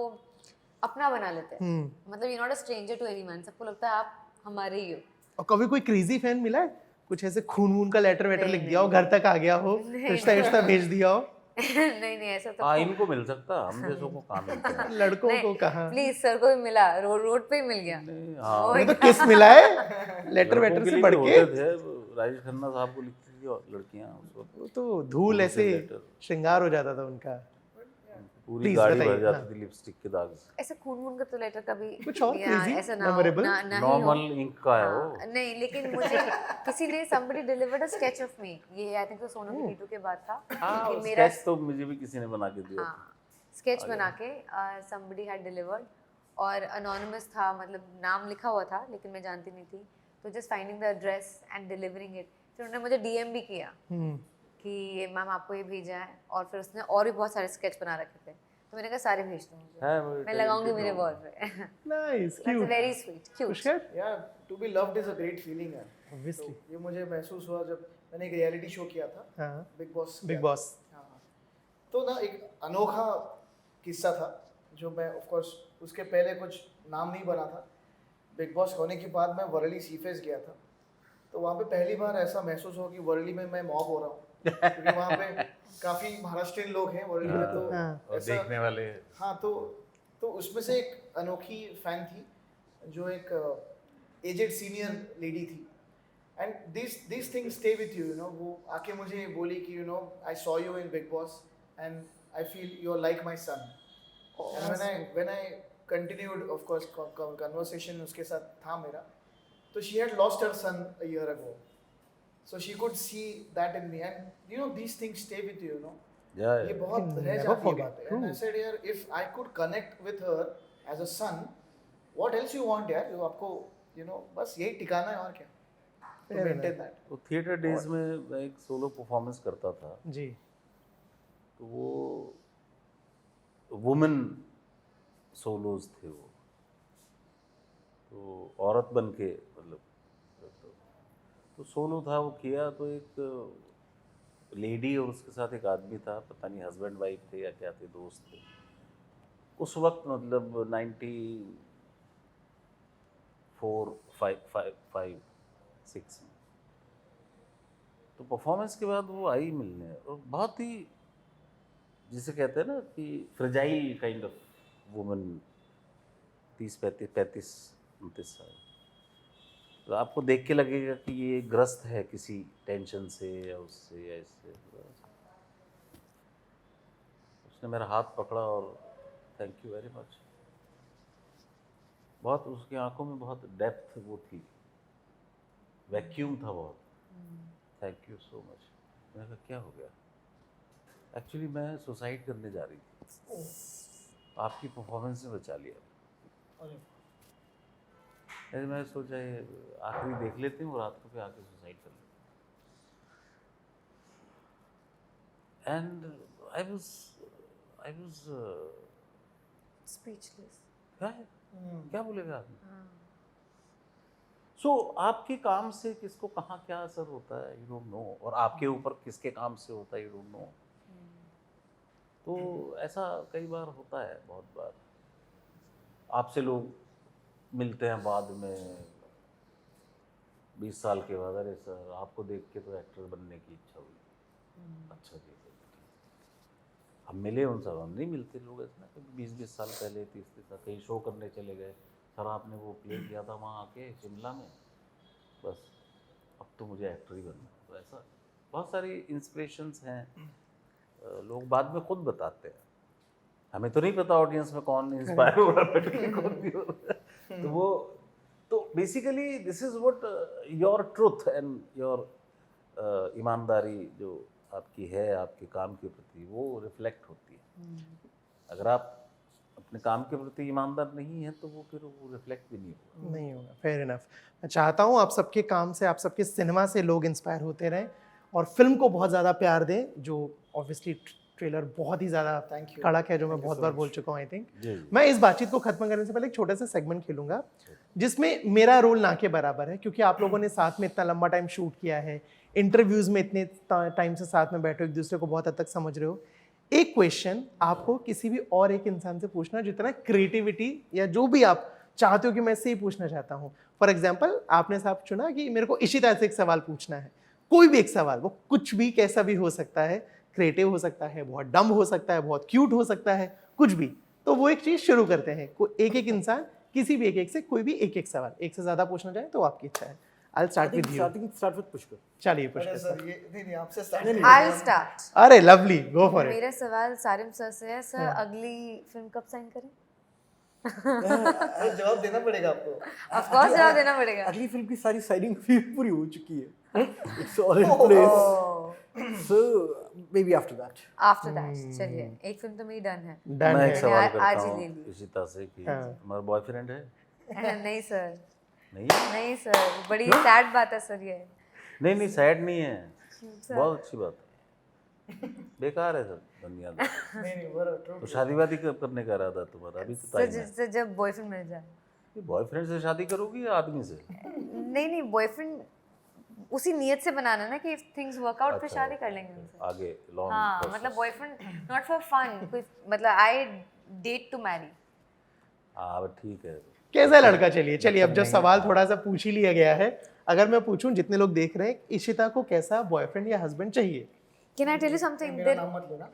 अपना बना लेते हैं. मतलब you're not a stranger to anyone. सबको लगता है आप हमारे ही हो. और कभी कोई क्रेजी फैन मिला है कुछ ऐसे खून का लेटर वेटर लिख दिया हो घर तक आ गया हो रिश्ता भेज दिया हो. नहीं ऐसा तो हाँ इनको मिल सकता हम जैसों को कहाँ मिलते हैं लड़कों को कहा. प्लीज सर को भी मिला रोड पे ही मिल गया. नहीं, हाँ उन्हें तो किस मिला है लेटर लड़कों वेटर के से लिए बढ़ भी के. होते थे राजेश खन्ना साहब को लिखती थी और लड़कियां उस वक्त वो तो धूल ऐसे लेटर। श्रृंगार हो जाता था उनका. पूरी Please गाड़ी बताइए, भर जाती हाँ. थी लिपस्टिक के दाग से ऐसे खून का तो लेटर कभी कुछ और यहाँ crazy, ऐसा ना हो memorable? ना ही हो. नॉर्मल इंक का है वो हाँ, नहीं लेकिन मुझे किसी ने somebody delivered a sketch of me. ये आई थिंक तो सोनू की टीटू के बाद था हाँ कि मेरा स्केच तो मुझे भी किसी ने बना के दिया था। हाँ स्केच बना के somebody had delivered और anonymous था मतलब नाम लिखा हुआ था लेकिन मैं जानती नहीं थी तो just finding the address and delivering it. फिर उन्होंने मुझे DM भी किया कि ये मैम आपको ये भेजा है और फिर उसने और भी बहुत सारे स्केच बना रखे थे तो मैंने कहा सारे भेज दो मुझे है वो मैं लगाऊंगी मेरे वॉल पे. Nice That's cute. very sweet, cute. Pushkar Yeah, to be loved is a great feeling है. Obviously. तो ये मुझे महसूस हुआ जब मैंने एक रियलिटी शो किया था हाँ बिग बॉस. Big boss. हाँ. तो ना एक अनोखा किस्सा था जो मैं ऑफ कोर्स उसके पहले कुछ नाम नहीं बना था. बिग बॉस होने के बाद मैं वर्ली सीफेस गया था तो वहाँ पे पहली बार ऐसा महसूस हुआ कि वर्ली में मैं मॉब हो रहा हूँ क्योंकि वहाँ पे काफ़ी महाराष्ट्रियन लोग हैं वर्ली में तो और ऐसा देखने वाले हाँ तो उसमें से एक अनोखी फैन थी जो एक एजेड सीनियर लेडी थी and this thing stay with you know. वो आके मुझे बोली कि you know I saw you in Bigg Boss and I feel you are like my son. And when I continued of course conversation उसके साथ था मेरा तो she had lost her son a year ago so she could see that in me and you know these things stay with you, you know. ये बहुत रह never जाती है forget. बातें. True. And I said यार if I could connect with her as a son what else you want यार. आपको you know बस यही ठिकाना है और क्या. to maintain that. तो थिएटर डेज में मैं एक सोलो परफॉर्मेंस करता था, जी तो वो वुमेन सोलोज थे वो, तो औरत बन के मतलब तो सोलो था वो किया, तो एक लेडी और उसके साथ एक आदमी था, पता नहीं हस्बैंड वाइफ थे या क्या थे, दोस्त थे उस वक्त, मतलब 94-5-6 में। तो परफॉर्मेंस के बाद वो आई मिलने, और बहुत ही जिसे कहते हैं ना कि फ्रेजाइल काइंड ऑफ वुमन, 30-35-39 साल। तो आपको देख के लगेगा कि ये ग्रस्त है किसी टेंशन से या उससे या इससे। उसने मेरा हाथ पकड़ा और थैंक यू वेरी मच, बहुत उसकी आंखों में बहुत डेप्थ वो थी, वैक्यूम था बहुत, थैंक यू सो मच। मैंने कहा क्या हो गया? एक्चुअली मैं सुसाइड करने जा रही थी, आपकी परफॉर्मेंस ने बचा लिया। ऐसे मैं सोचा ये आखिरी देख लेती हूँ, रात को पे आके सुसाइड कर लेती हूँ। And I was speechless. क्या है, क्या बोलेगा आदमी? सो आपके काम से किसको कहाँ क्या असर होता है यू डोंट नो, और आपके ऊपर किसके काम से होता है यू डोंट नो। तो ऐसा कई बार होता है, बहुत बार आपसे लोग मिलते हैं बाद में 20 साल के बाद, अरे सर आपको देख के तो एक्टर बनने की इच्छा हुई। अच्छा जी, हम मिले उनसे, हम नहीं मिलते लोग ऐसे ना, 20-20 साल पहले 30 साल कहीं शो करने चले गए, सर आपने वो प्ले किया था वहाँ आके शिमला में, बस अब तो मुझे एक्टर ही बनना है। तो ऐसा बहुत सारी इंस्पिरेशंस हैं, लोग बाद में खुद बताते हैं, हमें तो नहीं पता ऑडियंस में कौन इंस्पायर हो रहा है कौन नहीं हो रहा है। तो वो तो basically this is what your truth and your ईमानदारी जो आपकी है आपके काम के प्रति, वो रिफ्लेक्ट होती है। अगर आप अपने काम के प्रति ईमानदार नहीं है तो वो फिर वो रिफ्लेक्ट भी नहीं होगा। नहीं होगा, फेयर इनफ। मैं चाहता हूँ आप सबके काम से, आप सबके सिनेमा से लोग इंस्पायर होते रहें और फिल्म को बहुत ज़्यादा प्यार दें, जो ऑब्वियसली ट्रेलर बहुत ही ज़्यादा Thank you. कड़क है, जो मैं Thank you बहुत so बार much. बोल चुका हूँ। आई थिंक जी, जी। मैं इस बातचीत को खत्म करने से पहले एक छोटा सा सेगमेंट खेलूंगा जिसमें मेरा रोल ना के बराबर है, क्योंकि आप लोगों ने साथ में इतना लंबा टाइम शूट किया है, इंटरव्यूज़ में इतने टाइम से साथ में बैठे हो, एक दूसरे को बहुत हद तक समझ रहे हो। एक क्वेश्चन आपको किसी भी और एक इंसान से पूछना, जितना क्रिएटिविटी या जो भी आप चाहते हो कि मैं इससे ही पूछना चाहता हूँ। फॉर एग्जाम्पल आपने साहब चुना कि मेरे को इशिता से एक सवाल पूछना है, कोई भी एक सवाल, वो कुछ भी कैसा भी हो सकता है, क्रिएटिव हो सकता है, बहुत डम हो सकता है, बहुत क्यूट हो सकता है, कुछ भी। तो वो एक चीज़ शुरू करते हैं, एक एक इंसान किसी भी एक से कोई भी एक एक सवाल, एक से ज़्यादा पूछना चाहे तो आपकी इच्छा है। I'll start with you. Start with Pushkar. चलिए अरे पुष्कर सर सर। ये नहीं आपसे स्टार्ट I'll start. अरे लवली, गो फॉर इट। मेरा सवाल सारिम सर से है, सर अगली फिल्म कब साइन करें? जवाब देना पड़ेगा आपको। ऑफ कोर्स जवाब देना पड़ेगा। अगली फिल्म की सारी साइडिंग पूरी हो चुकी है, it's all in place, so may be after that. After that चलिए, एक फिल्म तो मेरी डन है। डन मैं एक है। सवाल आज करता ही हूँ ले ली। इशिता से कि हाँ। तुम्हारा बॉयफ्रेंड है? नहीं सर, नहीं नहीं सर, बड़ी सैड बात है सर ये। नहीं नहीं, सैड नहीं है, बहुत अच्छी बात है। बेकार है सर दुनिया में। नहीं बरो ट्रू। तो शादी वादी कब करने का इरादा है तुम्हारा? अभी तो टाइम है। सर जब बॉयफ्रेंड मिल जाए। बॉयफ्रेंड से शादी करोगी या आदमी से? नहीं बॉयफ्रेंड उसी नीयत से बनाना ना कि इफ थिंग्स वर्क आउट फिर अच्छा, शादी कर लेंगे उनसे। आगे लॉन्ग हाँ मतलब बॉयफ्रेंड नॉट फॉर फन, कोई मतलब आई डेट टू मैरी। हाँ ठीक है। कैसा लड़का? चलिए अब जब सवाल थोड़ा सा पूछ ही लिया गया है, अगर मैं पूछूं, जितने लोग देख रहे हैं, इशिता को कैसा बॉयफ्रेंड या हस्बैंड चाहिए? Can I tell you something? मेरा नाम मत लेना।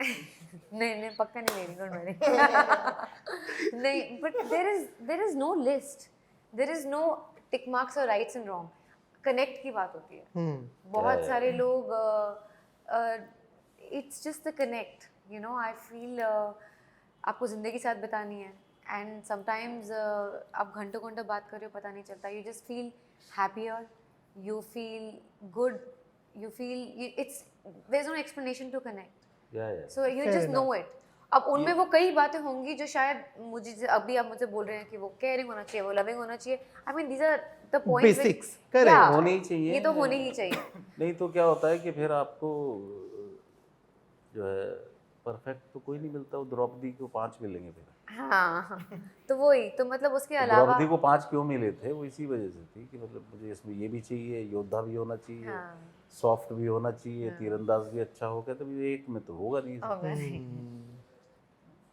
नहीं पक्का नहीं ले रही, डोंट वरी। नहीं, but there is no list, there is no tick marks और राइट्स एंड रॉन्ग। कनेक्ट की बात होती है। बहुत सारे लोग it's just the connect, you know. I feel आपको ज़िंदगी साथ बितानी है, एंड समटाइम्स आप घंटों घंटों बात कर रहे हो पता नहीं चलता। You just feel happier, you feel good, you feel it's there's no explanation to connect, या so you Fair just know enough. it. अब उनमें वो कई बातें होंगी जो शायद मुझे अभी आप मुझे बोल रहे हैं कि वो केयरिंग होना चाहिए, वो लविंग होना चाहिए. I mean these are the points Basics, correct. होने ही चाहिए. ये तो होने ही चाहिए. नहीं तो क्या होता है कि फिर आपको जो है परफेक्ट तो कोई नहीं मिलता, वो द्रौपदी को 5 मिलेंगे फिर. हाँ, तो वही तो मतलब उसके अलावा द्रौपदी को 5 क्यों मिले थे, वो इसी वजह से थी कि मतलब मुझे इसमें ये भी चाहिए, योद्धा भी होना चाहिए, हाँ, सॉफ्ट भी होना चाहिए, तीरंदाज भी अच्छा होगा, तो ये एक में तो होगा नहीं. obviously.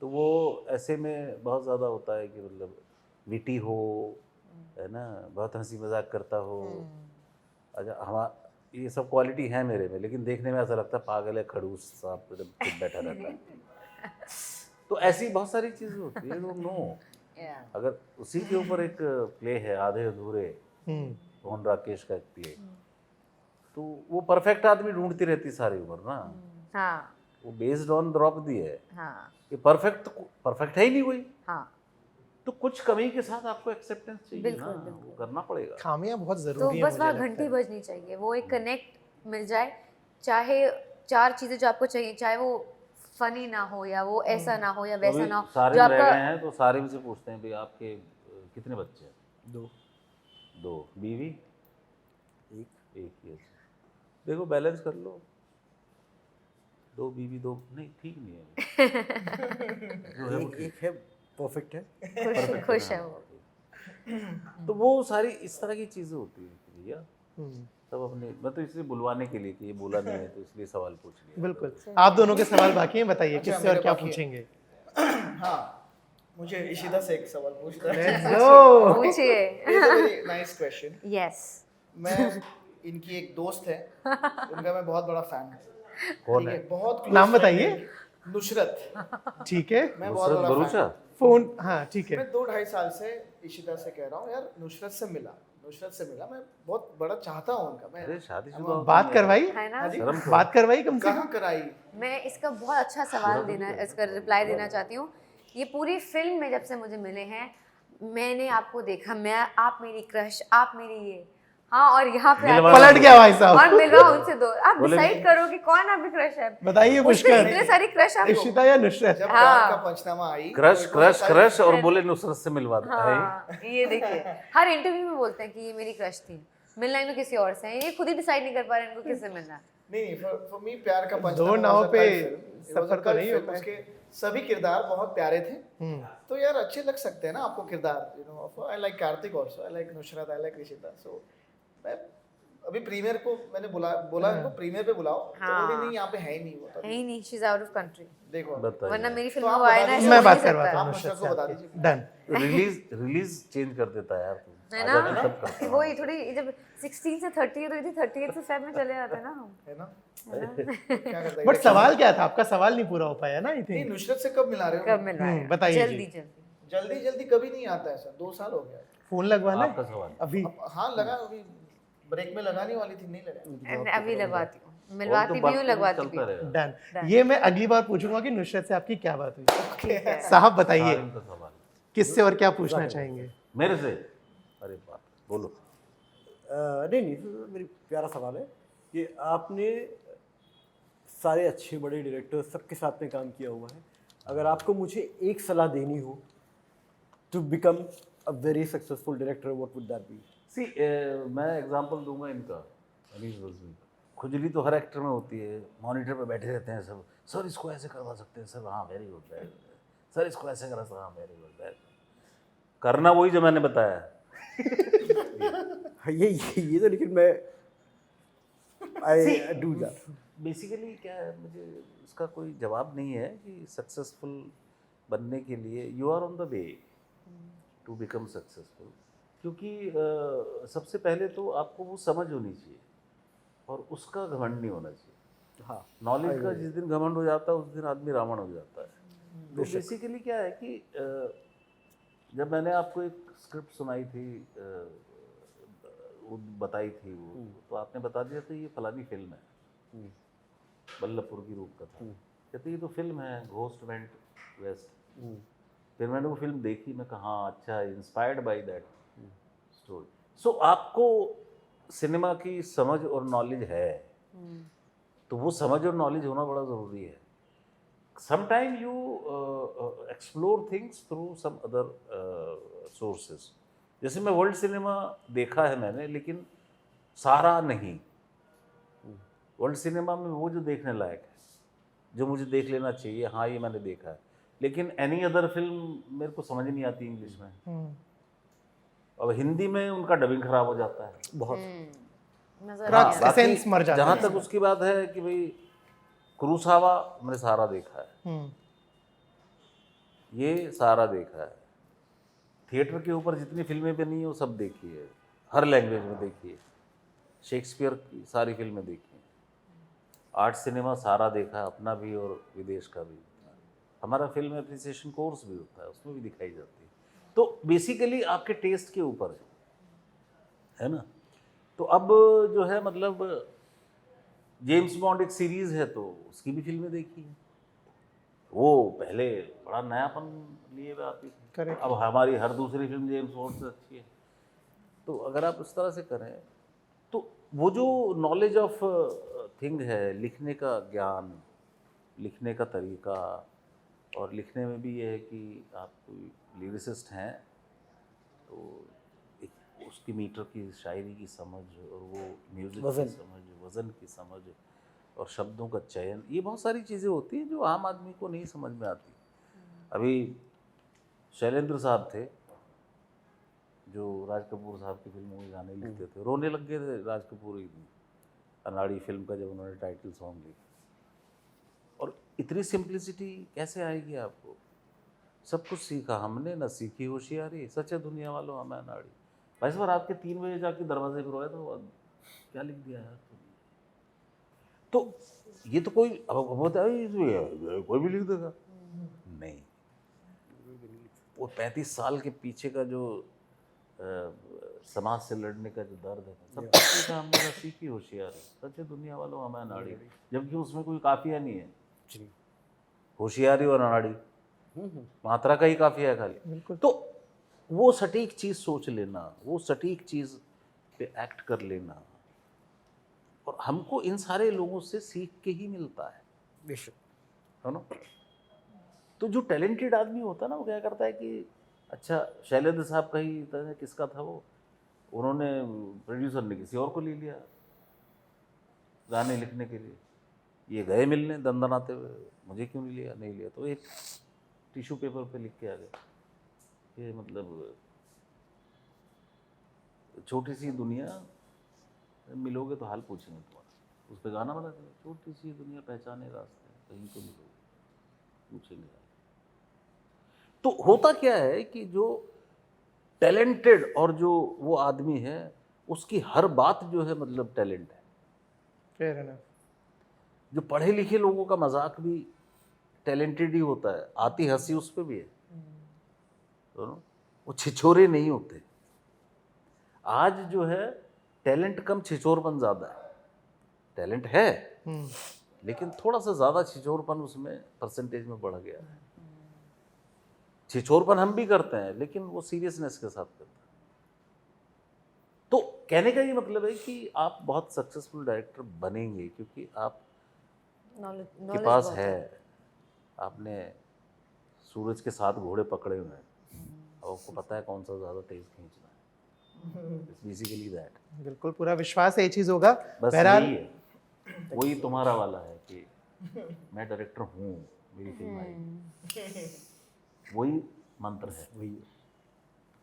तो वो ऐसे में बहुत ज़्यादा होता है कि मतलब विटी हो, है ना, बहुत हंसी मजाक करता हो. अच्छा, हम ये सब क्वालिटी है मेरे में, लेकिन देखने में ऐसा लगता है पागल है, खड़ूस सांप चुप बैठा रहता है. तो ऐसी बहुत सारी चीज़ें होती है. Don't know, Yeah. अगर उसी के ऊपर एक प्ले है आधे अधूरे, मोहन राकेश का एक प्ले, तो वो परफेक्ट आदमी ढूंढती रहती सारी उम्र ना. हाँ, वो बेस्ड ऑन द्रौपदी है हाँ, कि परफेक्ट है ही नहीं कोई. हाँ. तो कुछ कमी के साथ आपको एक्सेप्टेंस चाहिए बिल्कुल, ना, बिल्कुल. वो करना पड़ेगा. खामियां बहुत तो जरूरी है बस मुझे वहाँ लगता घंटी है. बजनी चाहिए, वो एक कनेक्ट मिल जाए, चाहे 4 चीज़ें जो आपको चाहिए, चाहे वो फनी ना हो या वो ऐसा ना हो या तो वैसा अभी ना हो, सारे जो में रह आपका गए हैं तो सारे में से पूछते हैं भाई आपके कितने बच्चे हैं? 2 बीवी एक ही. अच्छा, देखो बैलेंस कर लो. 2 बीवी 2 नहीं, ठीक नहीं है. जो है वो ठीक. एक है परफेक्ट है. खुश है वो. तो वो सारी इस तरह की चीज़ें होती हैं कि भैया हम्म, सब अपने, मैं तो इसलिए बुलवाने के लिए कि ये बोला नहीं है तो इसलिए सवाल पूछ लिया. बिल्कुल. आप दोनों के सवाल बाकी हैं, बताइए अच्छा, किससे और मेरे क्या बाकी है. पूछेंगे. हाँ, मुझे इशिता से एक सवाल पूछना है. Let's go. पूछिए. Very nice question. यस. मैं इनकी एक दोस्त है, उनका मैं बहुत बड़ा फैन हूँ. कौन ठीक है? है, बहुत close नाम friend बताइए. है इनकी. नुसरत. ठीक है. मैं बहुत नुसरत बड़ा fan भरूचा. हूँ. फोन, हाँ ठीक है. मैं 2-2.5 साल से इशिता से कह रहा हूँ यार, नुसरत से मिला. मैं बहुत बड़ा चाहता हूँ उनका. अरे मैं शादीशुदा बात करवाई, है ना. हाँ जी? शर्म करो. बात करवाई कम से कम. कहाँ कराई? मैं इसका बहुत अच्छा सवाल देना, इसका रिप्लाई देना चाहती हूँ. ये पूरी फिल्म में जब से मुझे मिले हैं, मैंने आपको देखा, आप मेरी क्रश, आप मेरी ये, हाँ, और यहाँ पे मिलवा- पलट गया भाई और साहब. मिलवा उनसे 2. आप बोले- डिसाइड करो कि कौन आपकी क्रश है. बताइए उसमें पुष्कर, इतने सारी क्रश आपको. इशिता या नुसरत. जब हाँ. प्यार का पंचनामा आई, क्रश तो क्रश सारी- क्रश और बोले नुसरत से मिलवा दो. हाँ, ये देखिए हर इंटरव्यू में बोलते हैं कि ये मेरी क्रश थी, मिलना इनको किसी और से है, ये खुद ही डिसाइड नहीं कर पा रहे इनको किससे मिलना. नहीं, फॉर मी प्यार का दो पंचनामा नाव was a पे cult film. It was a सफर तो cult नहीं film. होता है. उसके सभी किरदार बहुत प्यारे थे. हम्म, तो यार अच्छे लग सकते हैं ना आपको किरदार. You know, I like Kartik also, I like Nushrratt, I like Rishita. So मैं अभी प्रीमियर को मैंने बोला इनको प्रीमियर पे बुलाओ. तो हाँ. बोले नहीं, यहाँ पे है ही नहीं वो. तो है ही नहीं, she is out of country. देखो, बताइए. वरना मेरी तो फिल्म आप में आए बता ना, दीजिए. ऐसा मैं हो बात नहीं करवाता सकता. हूँ आप नुसरत नुसरत को बता से. दीजिए. डन. रिलीज चेंज कर देता है यार तू. है आ जाना ना. सब करता वही थोड़ी, जब 16 से 30 है तो इधर 38 से 7 में चले जाते हैं ना हम. है ना? क्या करता है? बट सवाल क्या था आपका? सवाल नहीं पूरा हो पाया ना, आई नहीं, थिंक. नुसरत से कब मिला रहे हो? कब मिल रहा है? बताइए जल्दी जी. जल्दी. जल्दी कभी नहीं आता ऐसा. 2 साल हो गया. फोन लगवाना आपका है सवाल. अभी. हाँ, लगा अभी. ब्रेक में लगानी वाली थी, नहीं लगा. अभी लगवाती हूँ, और मिलवाती तो भी बात हूँ, तो लगवाती भी चलता हूँ. रहेगा. डन. Done. ये मैं अगली बार पूछूंगा कि नुसरत से आपकी क्या बात हुई. ठीक है. साहब बताइए सारिम का सवाल किससे और क्या पूछना चाहेंगे. मेरे से. अरे बाप, बोलो. नहीं, तो मेरी प्यारा सवाल है कि आपने सारे अच्छे बड़े डायरेक्टर्स सबके साथ में काम किया हुआ है. अगर आपको मुझे एक सलाह देनी हो to become a very successful director, what would that be? See मैं एग्जांपल दूंगा इनका, अनीस रज़वी का. खुजली तो हर एक्टर में होती है. मॉनिटर पे बैठे रहते हैं सब, सर इसको ऐसे करवा सकते हैं सर, हाँ very good very good, sir इसको ऐसे करा सकते, हाँ वेरी गुड वेरी गुड. करना वही जो मैंने बताया. ये तो, लेकिन मैं आई डू दैट. बेसिकली क्या है, मुझे इसका कोई जवाब नहीं है कि सक्सेसफुल बनने के लिए you are on the way to become successful. क्योंकि सबसे पहले तो आपको वो समझ होनी चाहिए और उसका घमंड नहीं होना चाहिए. हाँ, नॉलेज का जिस दिन घमंड हो जाता है उस दिन आदमी रावण हो जाता है. तो बेसिकली क्या है कि जब मैंने आपको एक स्क्रिप्ट सुनाई थी, वो बताई थी वो, तो आपने बता दिया था ये फलानी फिल्म है, बल्लभपुर की रूप का था. कहते ये तो फिल्म है घोस्ट वेंट वेस्ट. फिर मैंने वो फिल्म देखी, मैं कहा हाँ अच्छा, इंस्पायर्ड बाय दैट स्टोरी. सो आपको सिनेमा की समझ और नॉलेज है, तो वो समझ और नॉलेज होना बड़ा ज़रूरी है. sometime you explore things through some other sources. जैसे मैं वर्ल्ड सिनेमा देखा है मैंने, लेकिन सारा नहीं। वर्ल्ड सिनेमा में वो जो देखने लायक है, जो मुझे देख लेना चाहिए, हाँ ये मैंने देखा है, लेकिन एनी अदर फिल्म मेरे को समझ नहीं आती इंग्लिश में। अब हिंदी में उनका डबिंग खराब हो जाता है बहुत नजर Crux, नहीं आता। essence मर जाता जहाँ है। तक उसकी बात है कि भाई कुरोसावा मैंने सारा देखा है, ये सारा देखा है, थिएटर के ऊपर जितनी फिल्में बनी है वो सब देखी है, हर लैंग्वेज में देखी है, शेक्सपियर की सारी फिल्में देखी हैं, आर्ट सिनेमा सारा देखा है, अपना भी और विदेश का भी। हमारा फिल्म एप्रिसिएशन कोर्स भी होता है, उसमें भी दिखाई जाती है। तो बेसिकली आपके टेस्ट के ऊपर है ना। तो अब जो है मतलब जेम्स बॉन्ड एक सीरीज़ है, तो उसकी भी फिल्में देखी है, वो पहले बड़ा नयापन लिए हुए आती थी। Correct. अब हमारी हर दूसरी फिल्म जेम्स बॉन्ड से अच्छी है। तो अगर आप इस तरह से करें तो वो जो नॉलेज ऑफ थिंग है, लिखने का ज्ञान, लिखने का तरीका, और लिखने में भी ये है कि आप कोई लिरिसिस्ट हैं तो एक उसकी मीटर की शायरी की समझ, और वो म्यूज़िक की वज़न। समझ, वज़न की समझ, और शब्दों का चयन, ये बहुत सारी चीज़ें होती हैं जो आम आदमी को नहीं समझ में आती। अभी शैलेंद्र साहब थे जो राज कपूर साहब की फिल्मों में गाने लिखते थे, रोने लग गए थे राज कपूर एक दिन अनाड़ी फिल्म का जब उन्होंने टाइटल सॉन्ग लिखा। और इतनी सिंप्लिसिटी कैसे आएगी आपको? सब कुछ सीखा हमने, न सीखी होशियारी, सच है दुनिया वालों हमें अनाड़ी। भाई साहब रात के 3 बजे जाके दरवाजे पर रोए तो क्या लिख दिया यार तुमने? तो ये तो कोई अब होता है कोई भी लिख देगा, नहीं। वो 35 साल के पीछे का जो समाज से लड़ने का जो दर्द है, सब कुछ सीखा हमने, न सीखी होशियारी, सच है दुनिया वालों हमें अनाड़ी, जबकि उसमें कोई काफिया नहीं है। जी। होशियारी और अनाड़ी मात्रा का ही काफिया है खाली। तो वो सटीक चीज़ सोच लेना, वो सटीक चीज़ पे एक्ट कर लेना, और हमको इन सारे लोगों से सीख के ही मिलता है ना। तो जो टैलेंटेड आदमी होता है ना, वो क्या करता है कि अच्छा शैलेंद्र साहब का ही तरह किसका था वो, उन्होंने प्रोड्यूसर ने किसी और को ले लिया गाने लिखने के लिए, ये गए मिलने दंदनाते हुए, मुझे क्यों नहीं लिया, नहीं लिया, तो एक टिश्यू पेपर पे लिख के आ गए। ये मतलब छोटी सी दुनिया, मिलोगे तो हाल पूछेंगे तुम्हारा, उस पर गाना बना दिया, छोटी सी दुनिया पहचाने रास्ते, कहीं तो मिलोगे पूछेंगे हाल। तो होता क्या है कि जो टैलेंटेड और जो वो आदमी है, उसकी हर बात जो है मतलब टैलेंट है। Fair enough. जो पढ़े लिखे लोगों का मजाक भी टैलेंटेड ही होता है, आती हंसी उस पर भी है, दोनों। वो छिछोरे नहीं होते। आज जो है टैलेंट कम, छिछोरपन ज़्यादा है। टैलेंट है लेकिन थोड़ा सा ज़्यादा छिछोरपन उसमें परसेंटेज में बढ़ गया है। छिछोरपन हम भी करते हैं, लेकिन वो सीरियसनेस के साथ करते हैं। तो कहने का ये मतलब है कि आप बहुत सक्सेसफुल डायरेक्टर बनेंगे क्योंकि आप के पास है, आपने सूरज के 7 घोड़े पकड़े हुए हैं और आपको पता है कौन सा ज़्यादा तेज खींचना है। बेसिकली दैट, बिल्कुल पूरा विश्वास है ये चीज़ होगा। बस बहरहाल यही है, वही तुम्हारा वाला है कि मैं डायरेक्टर हूँ, मेरी फिल्म आएगी, वही मंत्र है। वही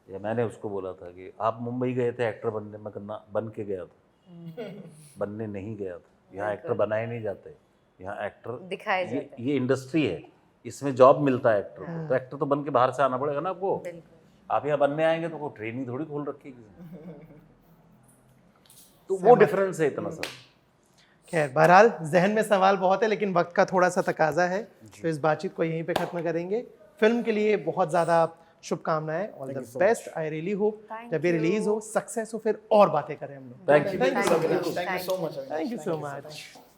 या मैंने उसको बोला था कि आप मुंबई गए थे एक्टर बनने, मैं बन के गया था, बनने नहीं गया था। यहाँ एक्टर बनाए नहीं जाते, यहाँ एक्टर दिखाए जाते ये इंडस्ट्री है, इसमें जॉब मिलता है एक्टर को, तो एक्टर तो बन के बाहर से आना पड़ेगा ना आपको। बिल्कुल। आप यहाँ बनने आएंगे तो कोई ट्रेनिंग थोड़ी खोल रखी है किसी ने। तो वो डिफरेंस है इतना सा। खैर बहरहाल जहन में सवाल बहुत है लेकिन वक्त का थोड़ा सा तकाजा है, तो इस बातचीत को यहीं पे ख़त्म करेंगे। फिल्म के लिए बहुत ज़्यादा शुभकामनाएं, all the best. I really hope Thank जब ये रिलीज हो, सक्सेस हो, फिर और बातें करें हम लोग। Thank you. Thank you so much. Thank you so much.